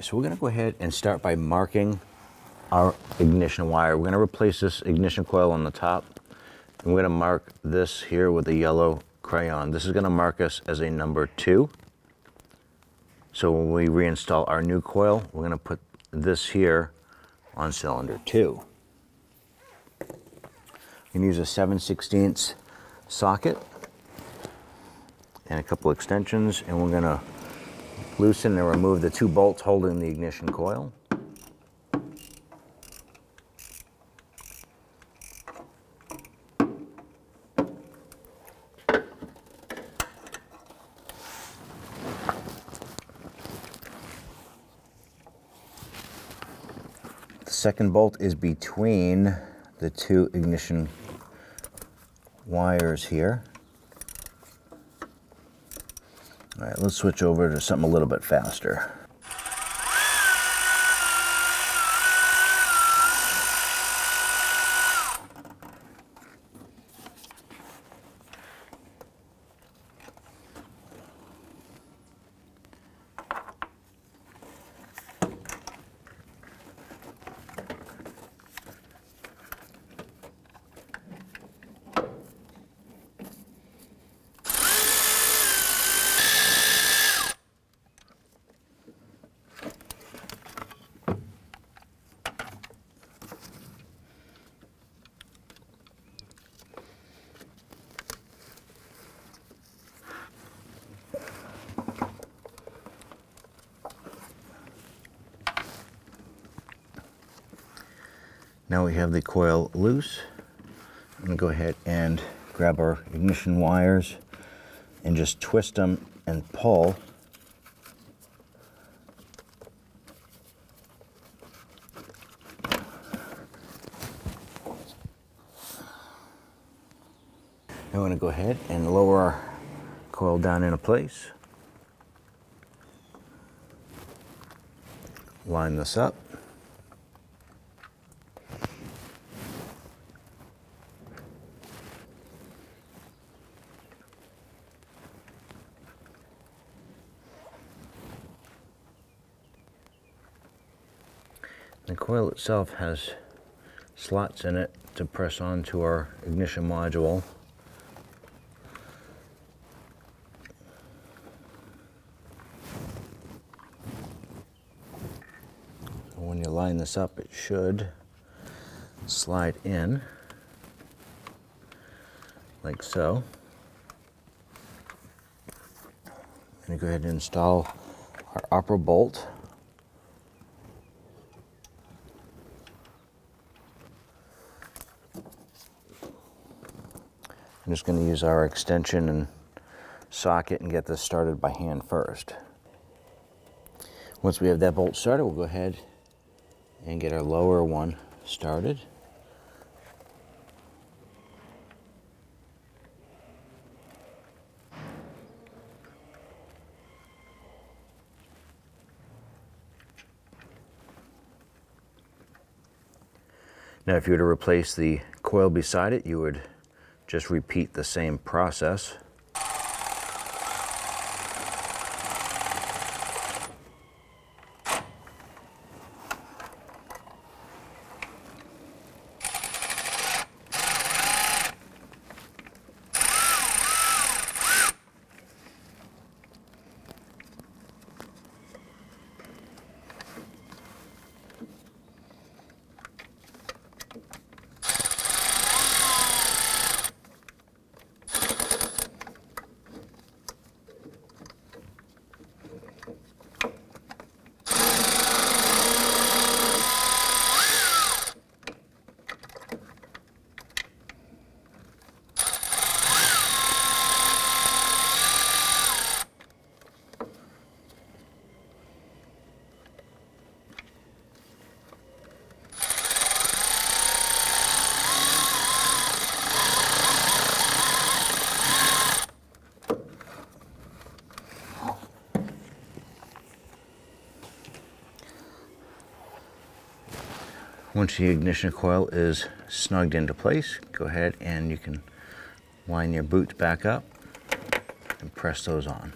So we're going to go ahead and start by marking our ignition wire. We're going to replace this ignition coil on the top, and we're going to mark this here with a yellow crayon. This is going to mark us as a number 2. So when we reinstall our new coil, we're going to put this here on cylinder 2. You can use a 7/16 socket and a couple extensions, and we're going to loosen and remove the 2 bolts holding the ignition coil. The second bolt is between the 2 ignition wires here. All right, let's switch over to something a little bit faster. Now we have the coil loose. I'm going to go ahead and grab our ignition wires and just twist them and pull. I'm going to go ahead and lower our coil down into place. Line this up. The coil itself has slots in it to press onto our ignition module. So when you line this up, it should slide in like so. I'm going to go ahead and install our upper bolt. I'm just going to use our extension and socket and get this started by hand first. Once we have that bolt started, we'll go ahead and get our lower one started. Now, if you were to replace the coil beside it, you would just repeat the same process. Once the ignition coil is snugged into place, go ahead and you can line your boots back up and press those on.